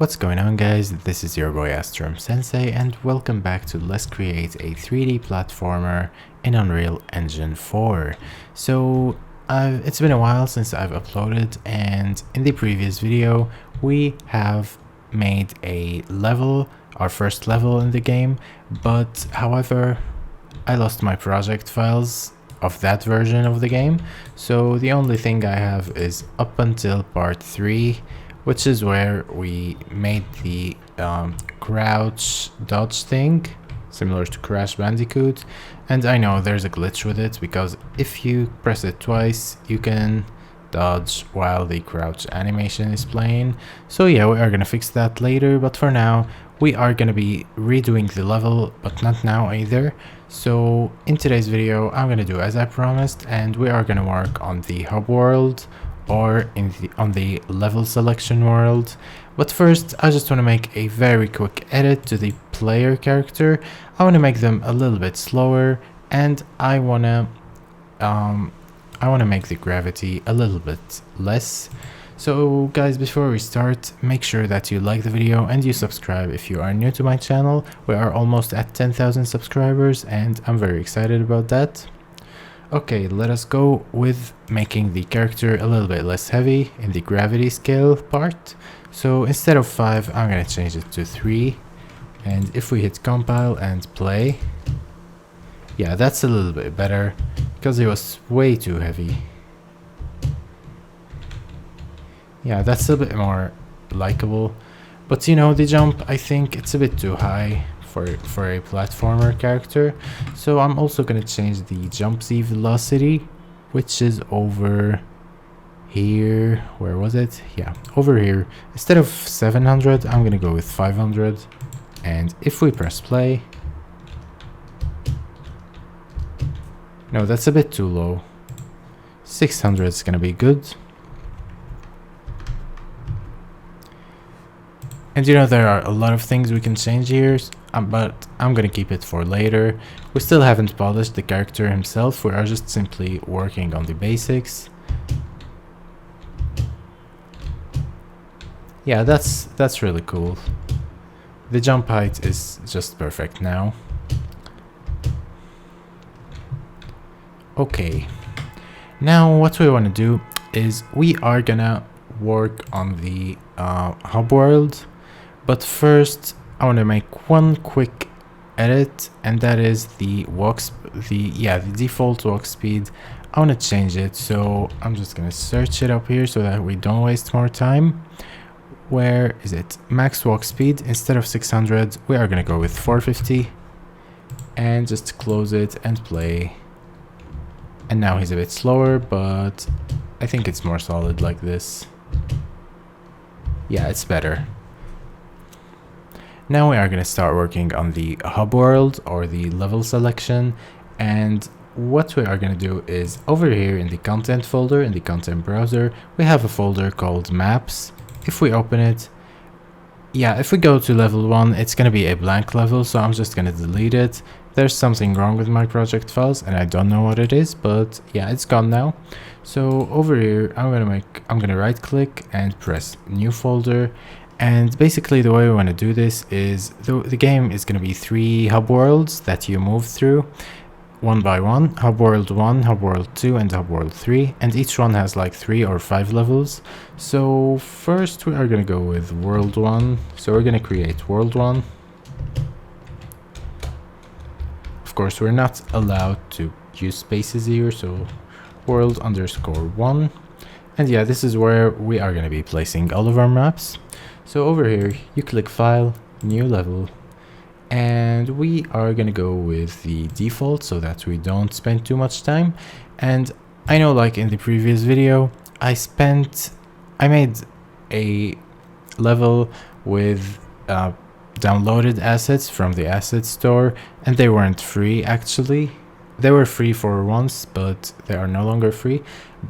What's going on, guys? This is your boy Astrum Sensei and welcome back to Let's Create a 3D platformer in Unreal Engine 4. So it's been a while since I've uploaded, and in the previous video we have made a level, our first level in the game, but however I lost my project files of that version of the game, so the only thing I have is up until part 3, which is where we made the crouch dodge thing, similar to Crash Bandicoot. And I know there's a glitch with it, because if you press it twice, you can dodge while the crouch animation is playing. So yeah, we are gonna fix that later, but for now, we are gonna be redoing the level, but not now either. So in today's video, I'm gonna do as I promised, and we are gonna work on the hub world, or on the level selection world. But first, I just want to make a very quick edit to the player character. I want to make them a little bit slower, and I want to make the gravity a little bit less. So guys, before we start, make sure that you like the video and you subscribe if you are new to my channel. We are almost at 10,000 subscribers and I'm very excited about that. Okay, let us go with making the character a little bit less heavy in the gravity scale part. So instead of 5, I'm gonna change it to 3. And if we hit compile and play, yeah, that's a little bit better, because it was way too heavy. Yeah, that's a bit more likable. But you know, the jump, I think it's a bit too high for a platformer character. So I'm also gonna change the jump Z velocity, which is over here. Where was it? Yeah, over here. Instead of 700, I'm gonna go with 500. And if we press play, no, that's a bit too low. 600 is gonna be good. And you know, there are a lot of things we can change here, but I'm gonna keep it for later. We still haven't polished the character himself, we are just simply working on the basics. Yeah, that's really cool. The jump height is just perfect now. Okay, now what we want to do is we are gonna work on the hub world. But first, I want to make one quick edit, and that is the default walk speed. I want to change it, so I'm just gonna search it up here so that we don't waste more time. Where is it? Max walk speed. Instead of 600, we are gonna go with 450, and just close it and play. And now he's a bit slower, but I think it's more solid like this. Yeah, it's better. Now we are going to start working on the hub world, or the level selection, and what we are going to do is over here in the content folder, in the content browser, we have a folder called maps. If we open it, yeah, if we go to level 1, it's going to be a blank level, so I'm just going to delete it. There's something wrong with my project files and I don't know what it is, but yeah, it's gone now. So over here, I'm going to right click and press new folder. And basically the way we want to do this is the game is going to be 3 hub worlds that you move through one by one. Hub world 1, hub world 2, and hub world 3. And each one has like 3 or 5 levels. So first we are going to go with world 1. So we're going to create world 1. Of course, we're not allowed to use spaces here, so world _ 1. And yeah, this is where we are going to be placing all of our maps. So over here, you click File, New Level, and we are gonna go with the default so that we don't spend too much time. And I know, like in the previous video, I made a level with downloaded assets from the asset store, and they weren't free actually. They were free for once, but they are no longer free.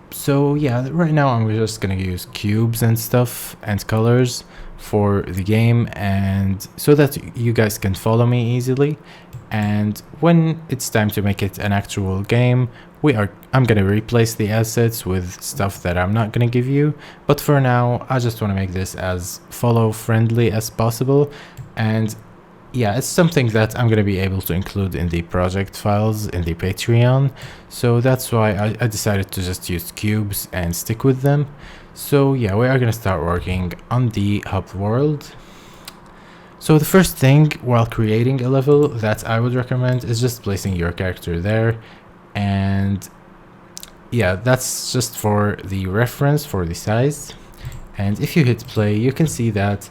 So yeah, right now I'm just gonna use cubes and stuff and colors for the game, and so that you guys can follow me easily. And when it's time to make it an actual game, I'm gonna replace the assets with stuff that I'm not gonna give you. But for now, I just want to make this as follow friendly as possible. And yeah, it's something that I'm gonna be able to include in the project files in the Patreon. So that's why I decided to just use cubes and stick with them. So yeah, we are gonna start working on the hub world. So the first thing while creating a level that I would recommend is just placing your character there. And yeah, that's just for the reference for the size. And if you hit play, you can see that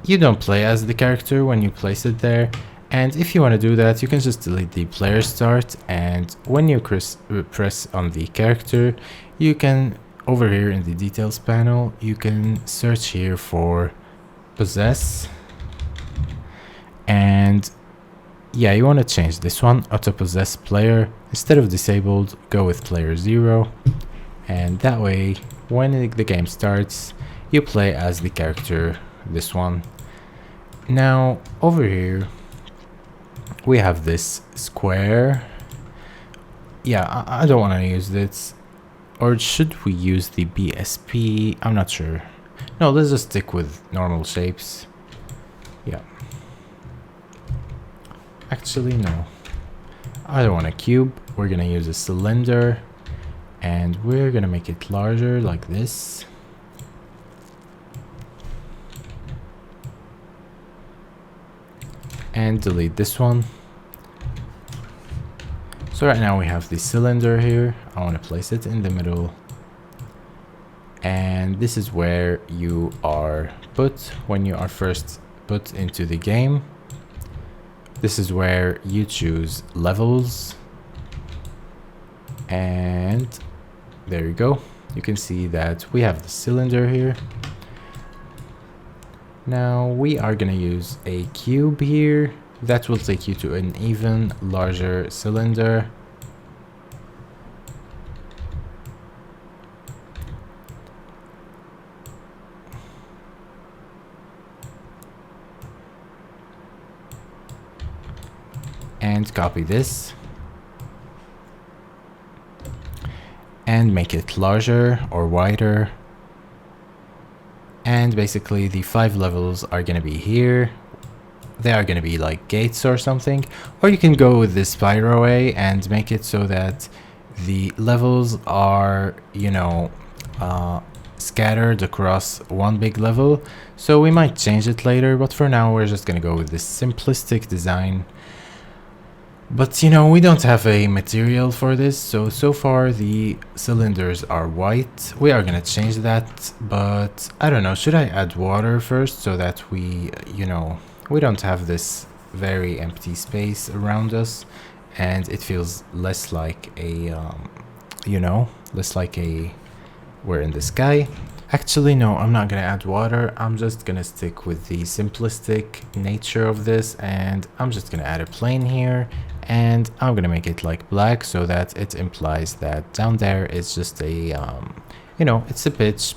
you don't play as the character when you place it there. And if you want to do that, you can just delete the player start, and when you press on the character, you can, over here in the details panel, you can search here for possess. And yeah, you want to change this one, auto possess player. Instead of disabled, go with player 0. And that way, when the game starts, you play as the character, this one. Now, over here, we have this square. Yeah, I don't want to use this. Or should we use the BSP? I'm not sure. No, let's just stick with normal shapes. Yeah. Actually, no. I don't want a cube. We're gonna use a cylinder. And we're gonna make it larger like this. And delete this one. So right now we have the cylinder here. I want to place it in the middle. And this is where you are put when you are first put into the game. This is where you choose levels. And there you go. You can see that we have the cylinder here. Now we are gonna use a cube here. That will take you to an even larger cylinder. And copy this. And make it larger or wider. And basically the 5 levels are gonna be here. They are gonna be like gates or something. Or you can go with this Spyro way and make it so that the levels are, you know, scattered across one big level. So we might change it later, but for now we're just gonna go with this simplistic design. But you know, we don't have a material for this, so far the cylinders are white. We are gonna change that, but I don't know, should I add water first so that we, you know, we don't have this very empty space around us and it feels less like a, you know, less like a, we're in the sky. Actually, no, I'm not gonna add water. I'm just gonna stick with the simplistic nature of this, and I'm just gonna add a plane here, and I'm gonna make it like black so that it implies that down there is just a, you know, it's a pitch.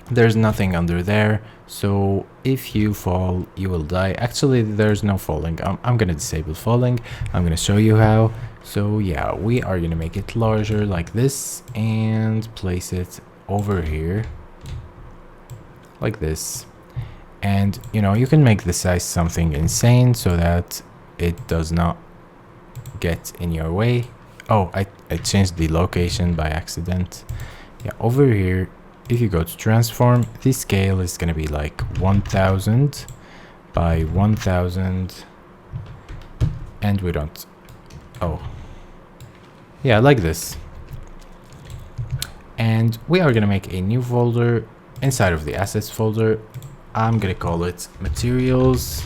There's nothing under there, so if you fall, you will die. Actually, there's no falling. I'm gonna disable falling. I'm gonna show you how. So yeah, we are gonna make it larger like this and place it over here like this. And you know, you can make the size something insane so that it does not get in your way. Oh, I changed the location by accident. Yeah, over here, if you go to transform, the scale is gonna be like 1000 by 1000, and we don't, oh yeah, like this. And we are gonna make a new folder inside of the assets folder. I'm gonna call it materials,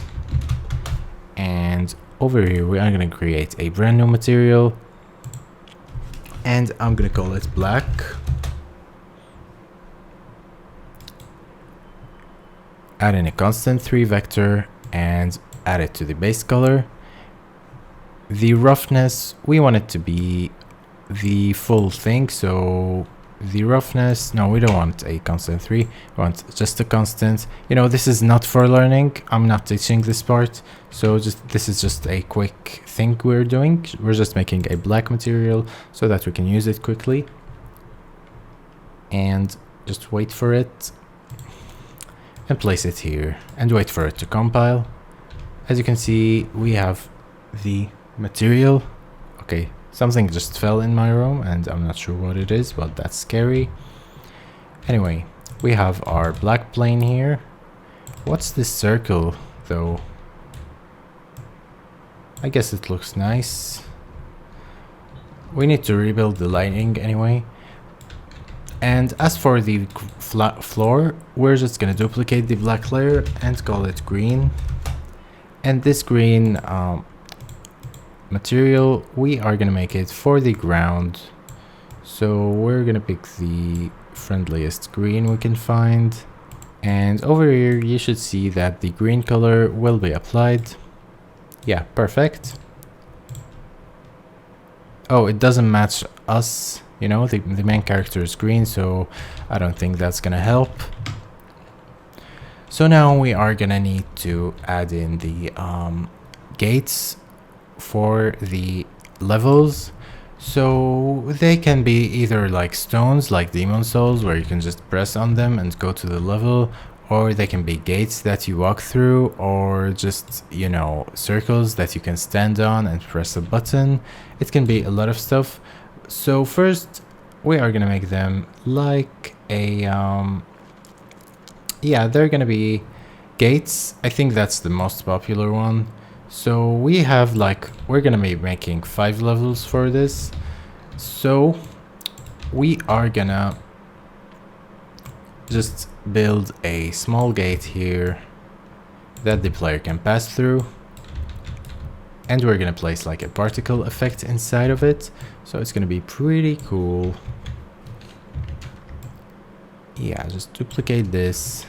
and over here we are gonna create a brand new material, and I'm gonna call it black. Add in a constant 3 vector and add it to the base color. The roughness, we want it to be the full thing, so the roughness. No, we don't want a constant 3. We want just a constant. You know, this is not for learning. I'm not teaching this part. So this is just a quick thing we're doing. We're just making a black material so that we can use it quickly. And just wait for it. And place it here. And wait for it to compile. As you can see, we have the material. Okay, something just fell in my room and I'm not sure what it is, but that's scary. Anyway, we have our black plane here. What's this circle though? I guess it looks nice. We need to rebuild the lighting anyway. And as for the flat floor, we're just gonna duplicate the black layer and call it green. And this green material, we are gonna make it for the ground. So we're gonna pick the friendliest green we can find. And over here, you should see that the green color will be applied. Yeah, perfect. Oh, it doesn't match us. You know, the main character is green, so I don't think that's gonna help. So now we are gonna need to add in the gates for the levels. So they can be either like stones, like Demon Souls, where you can just press on them and go to the level, or they can be gates that you walk through, or just, you know, circles that you can stand on and press a button. It can be a lot of stuff. So first we are gonna make them like a yeah, they're gonna be gates. I think that's the most popular one. So we have like, we're gonna be making 5 levels for this. So we are gonna just build a small gate here that the player can pass through. And we're gonna place like a particle effect inside of it. So it's gonna be pretty cool. Yeah, just duplicate this.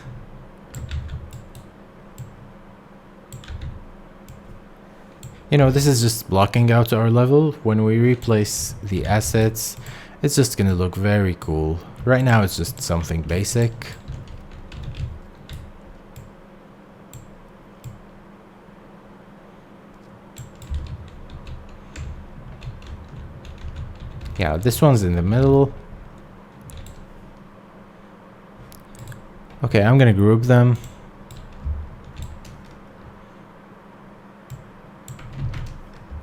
You know, this is just blocking out our level. When we replace the assets, it's just gonna look very cool. Right now it's just something basic. Yeah, this one's in the middle. Okay, I'm gonna group them.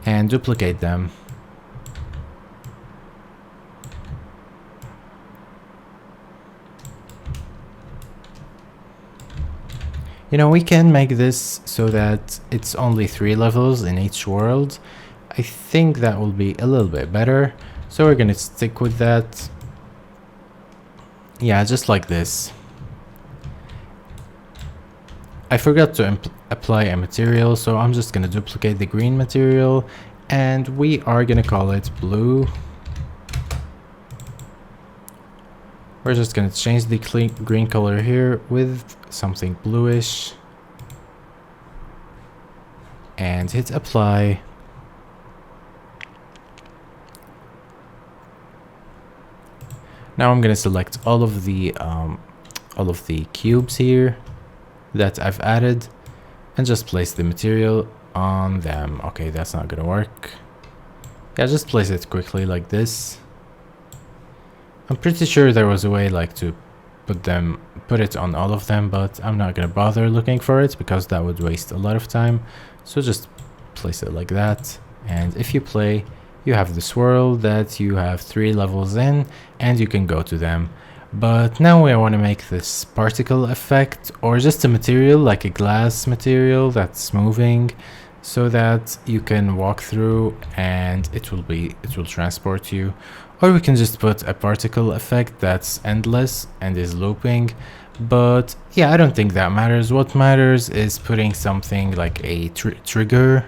And duplicate them. You know, we can make this so that it's only 3 levels in each world. I think that will be a little bit better. So we're gonna stick with that. Yeah, just like this. I forgot to apply a material, so I'm just gonna duplicate the green material and we are gonna call it blue. We're just gonna change the green color here with something bluish and hit apply. Now I'm gonna select all of the cubes here that I've added and just place the material on them. Okay, that's not gonna work. Yeah, just place it quickly like this. I'm pretty sure there was a way like to put it on all of them, but I'm not gonna bother looking for it because that would waste a lot of time. So just place it like that. And if you play, you have the swirl that you have 3 levels in and you can go to them. But now we want to make this particle effect, or just a material like a glass material that's moving, so that you can walk through and it will transport you. Or we can just put a particle effect that's endless and is looping. But yeah, I don't think that matters. What matters is putting something like a trigger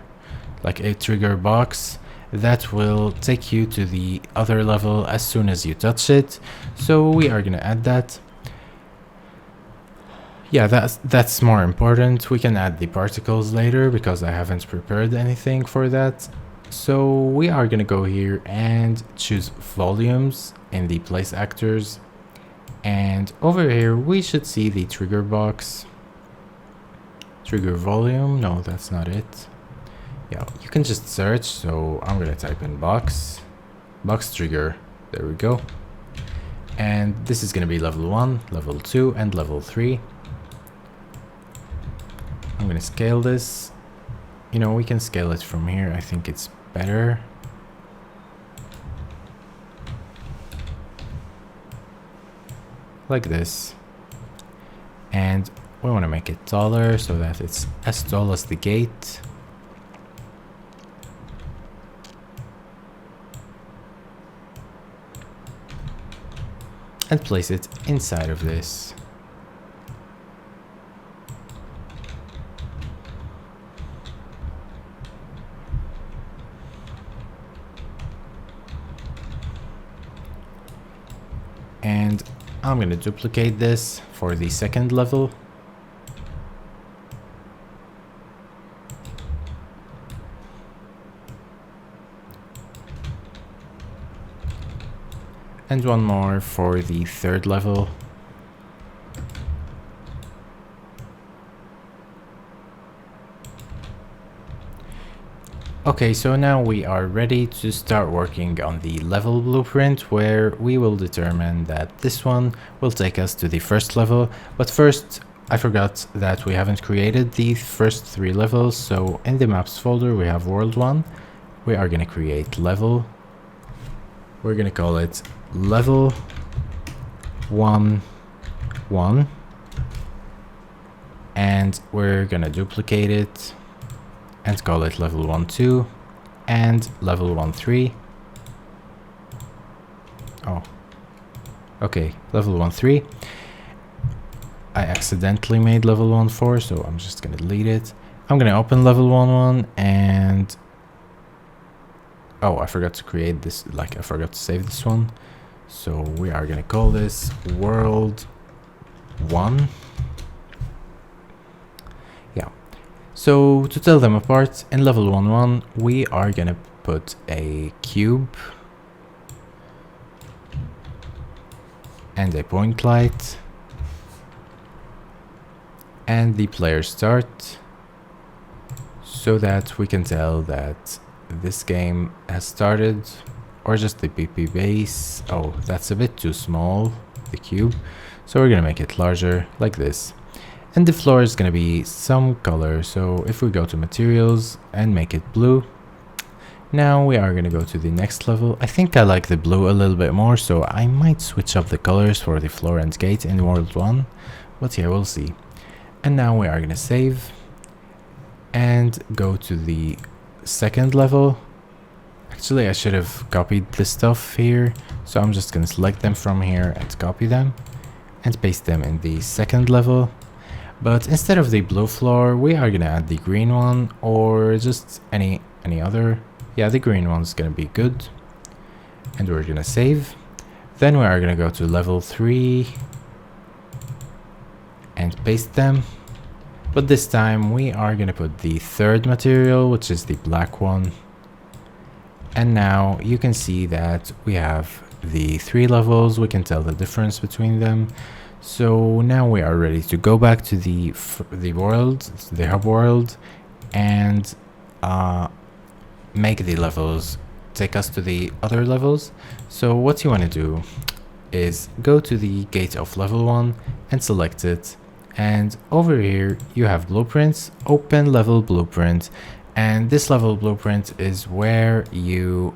box that will take you to the other level as soon as you touch it. So we are gonna add that. Yeah, that's more important. We can add the particles later because I haven't prepared anything for that. So we are gonna go here and choose volumes in the place actors, and over here we should see the trigger box. Trigger volume, no, that's not it. Yeah, you can just search, so I'm gonna type in box trigger, there we go. And this is gonna be level 1, level 2, and level 3. I'm gonna scale this. You know, we can scale it from here, I think it's better. Like this. And we want to make it taller so that it's as tall as the gate. And place it inside of this. And I'm going to duplicate this for the second level. And one more for the third level. Okay, so now we are ready to start working on the level blueprint, where we will determine that this one will take us to the first level. But first, I forgot that we haven't created the first 3 levels, so in the maps folder we have world 1. We are going to create level. We're going to call it level 1 1, and we're going to duplicate it and call it level 1 2 and level 1 3. Oh, okay, level 1 3. I accidentally made level 1 4, so I'm just gonna delete it. I'm gonna open level 1 1 and oh, I forgot to create this, like I forgot to save this one. So we are gonna call this world 1. Yeah. So to tell them apart, in level 1 1 we are gonna put a cube and a point light and the player start, so that we can tell that this game has started, or just the PP base. Oh, that's a bit too small, the cube, so we're gonna make it larger like this. And the floor is gonna be some color, so if we go to materials and make it blue, now we are gonna go to the next level. I think I like the blue a little bit more, so I might switch up the colors for the floor and gate in world 1, but yeah, we'll see. And now we are gonna save and go to the second level. Actually, I should have copied this stuff here, so I'm just gonna select them from here and copy them and paste them in the second level. But instead of the blue floor, we are gonna add the green one, or just any other. Yeah, the green one's gonna be good. And we're gonna save. Then we are gonna go to level 3 and paste them. But this time we are gonna put the third material, which is the black one. And now you can see that we have the 3 levels. We can tell the difference between them. So now we are ready to go back to the world, the hub world, and make the levels take us to the other levels. So what you want to do is go to the gate of level 1 and select it. And over here you have blueprints, open level blueprint. And this level blueprint is where you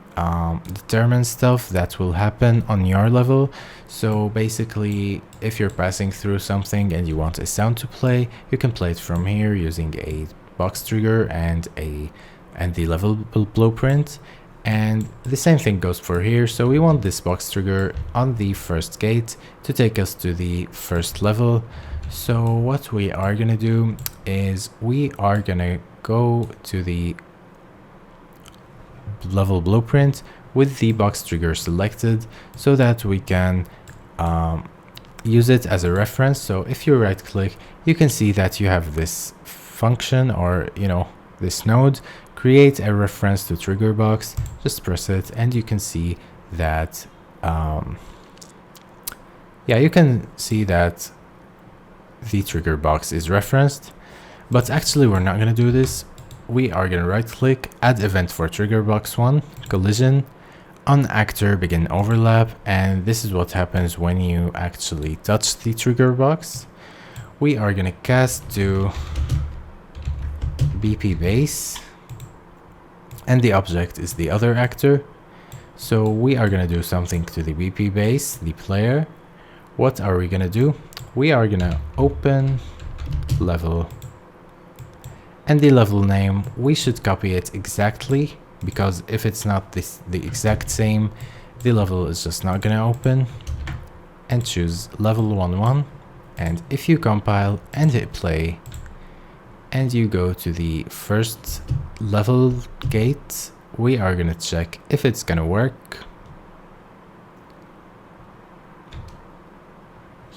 determine stuff that will happen on your level. So basically, if you're passing through something and you want a sound to play, you can play it from here using a box trigger and the level blueprint. And the same thing goes for here. So we want this box trigger on the first gate to take us to the first level. So what we are gonna do is we are gonna go to the level blueprint with the box trigger selected, so that we can use it as a reference. So if you right click, you can see that you have this function, or you know, this node create a reference to trigger box, just press it and you can see that yeah, you can see that the trigger box is referenced. But actually we're not going to do this. We are going to right click, add event for trigger box 1, collision, on actor begin overlap, and this is what happens when you actually touch the trigger box. We are going to cast to BP base, and the object is the other actor. So we are going to do something to the BP base, the player. What are we going to do? We are going to open level, and the level name, we should copy it exactly, because if it's not the exact same, the level is just not going to open. And choose level 1-1, and if you compile and hit play and you go to the first level gate, we are going to check if it's going to work.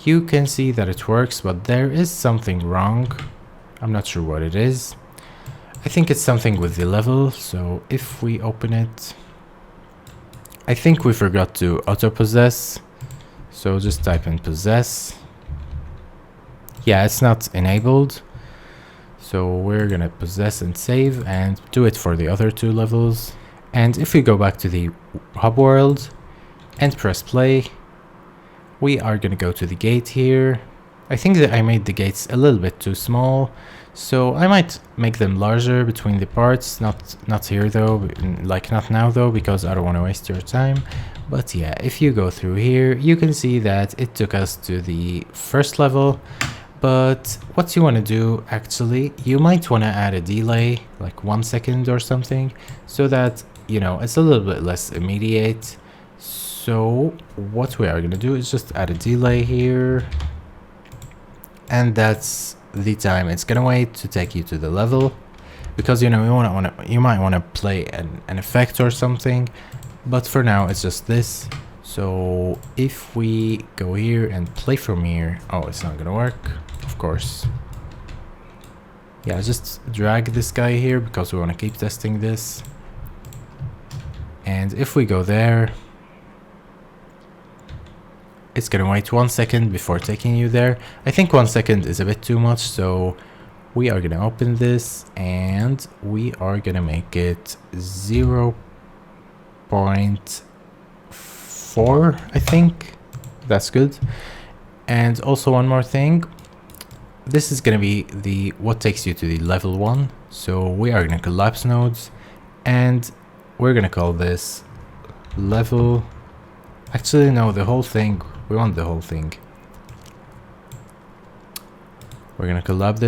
You can see that it works, but there is something wrong. I'm not sure what it is. I think it's something with the level, so if we open it, I think we forgot to auto possess, so just type in possess. Yeah, it's not enabled, so we're gonna possess and save and do it for the other 2 levels. And if we go back to the hub world and press play, we are gonna go to the gate here. I think that I made the gates a little bit too small, so I might make them larger between the parts, not here though, like not now though, because I don't want to waste your time. But yeah, if you go through here, you can see that it took us to the first level. But what you want to do, actually, you might want to add a delay, like 1 second or something, so that, you know, it's a little bit less immediate. So what we are going to do is just add a delay here, and that's the time it's gonna wait to take you to the level, because you know you might want to play an effect or something, but for now it's just this. So if we go here and play from here, oh, it's not gonna work, of course. Yeah, just drag this guy here because we want to keep testing this. And if we go there, it's gonna wait 1 second before taking you there. I think 1 second is a bit too much, so we are gonna open this and we are gonna make it 0.4, I think. That's good. And also one more thing, this is gonna be the what takes you to the level 1. So we are gonna collapse nodes, and we're gonna call this level. Actually, no, the whole thing. We want the whole thing. We're gonna collapse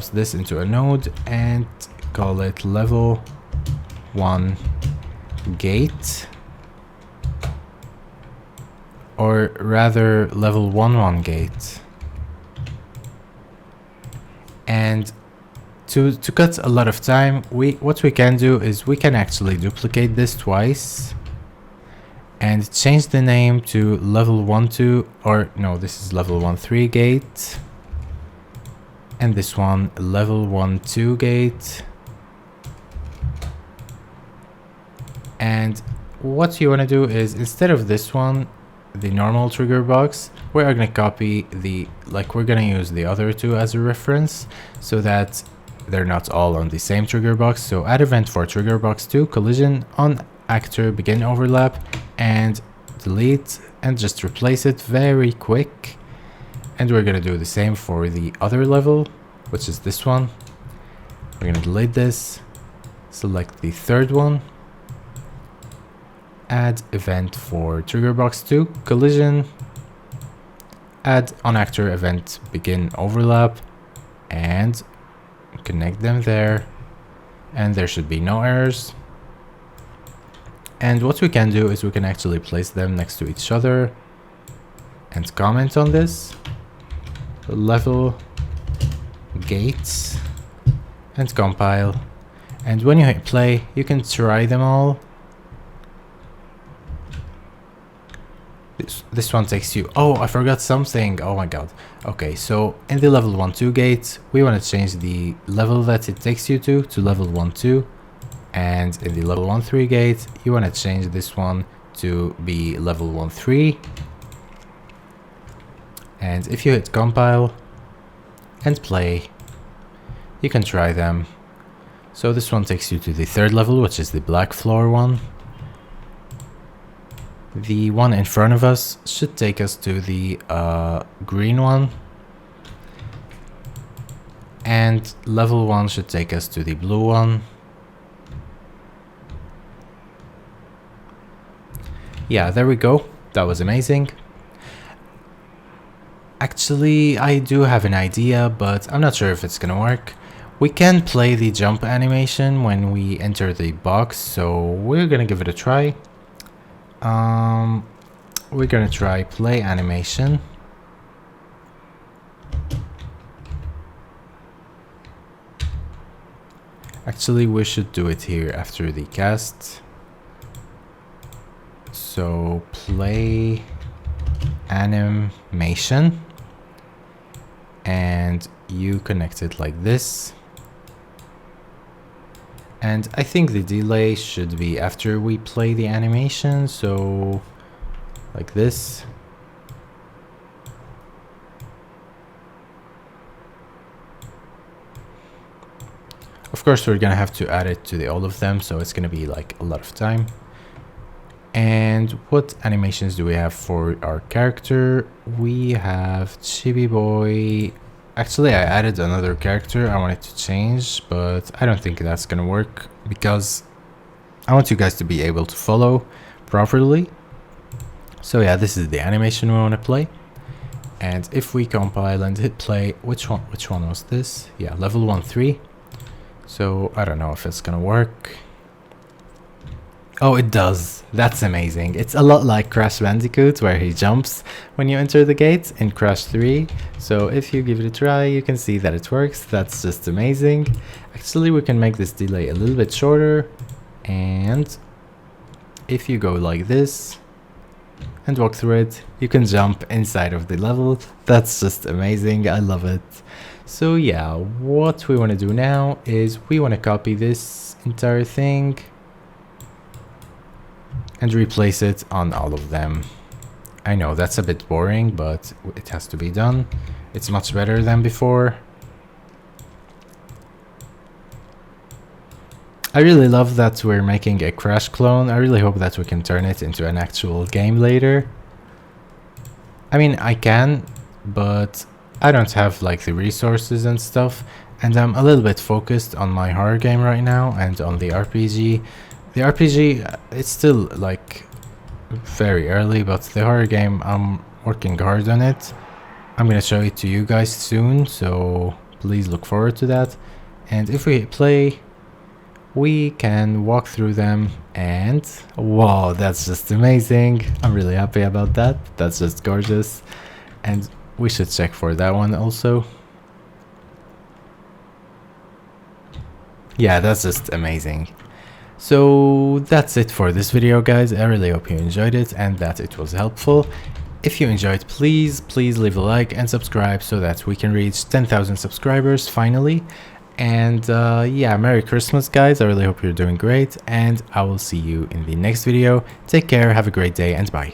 this into a node and call it level 1 gate, or rather level 1-1 gate. And to cut a lot of time, what we can do is we can actually duplicate this twice and change the name to level 1-2, or no, this is level 1-3 gate, and this one level 1-2 gate. And what you want to do is, instead of this one, the normal trigger box, we are going to copy we're going to use the other 2 as a reference, so that they're not all on the same trigger box. So add event for trigger box 2, collision, on actor begin overlap, and delete, and just replace it very quick. And we're gonna do the same for the other level, which is this one. We're gonna delete this, select the third one, add event for trigger box 2, collision, add on actor event begin overlap, and connect them there, and there should be no errors. And what we can do is we can actually place them next to each other and comment on this. Level gates and compile. And when you hit play, you can try them all. This one takes you... Oh, I forgot something. Oh my god. Okay, so in the level 1-2 gate, we want to change the level that it takes you to level 1-2. And in the level 1-3 gate, you want to change this one to be level 1-3. And if you hit compile and play, you can try them. So this one takes you to the 3rd level, which is the black floor one. The one in front of us should take us to the green one. And level 1 should take us to the blue one. Yeah, there we go. That was amazing. Actually, I do have an idea, but I'm not sure if it's gonna work. We can play the jump animation when we enter the box, so we're gonna give it a try. We're gonna try play animation. Actually, we should do it here after the cast. So play animation, and you connect it like this. And I think the delay should be after we play the animation, so like this. Of course, we're gonna have to add it to all of them, so it's gonna be like a lot of time. And what animations do we have for our character? We have Chibi Boy. Actually, I added another character I wanted to change, but I don't think that's gonna work because I want you guys to be able to follow properly. So yeah, this is the animation we want to play. And if we compile and hit play, which one was this? Yeah, level 1-3. So I don't know if it's gonna work. Oh, it does. That's amazing. It's a lot like Crash Bandicoot, where he jumps when you enter the gate in Crash 3. So if you give it a try, you can see that it works. That's just amazing. Actually, we can make this delay a little bit shorter. And if you go like this and walk through it, you can jump inside of the level. That's just amazing. I love it. So yeah, what we want to do now is we want to copy this entire thing and replace it on all of them. I know that's a bit boring, but it has to be done. It's much better than before. I really love that we're making a Crash clone. I really hope that we can turn it into an actual game later. I mean, I can, but I don't have like the resources and stuff, and I'm a little bit focused on my horror game right now and on the RPG. The RPG, it's still like very early, but the horror game, I'm working hard on it. I'm gonna show it to you guys soon, so please look forward to that. And if we hit play, we can walk through them, and wow, that's just amazing. I'm really happy about that. That's just gorgeous. And we should check for that one also. Yeah, that's just amazing. So that's it for this video, guys. I really hope you enjoyed it and that it was helpful. If you enjoyed, please leave a like and subscribe so that we can reach 10,000 subscribers finally. And yeah, Merry Christmas, guys. I really hope you're doing great, and I will see you in the next video. Take care, have a great day, and bye.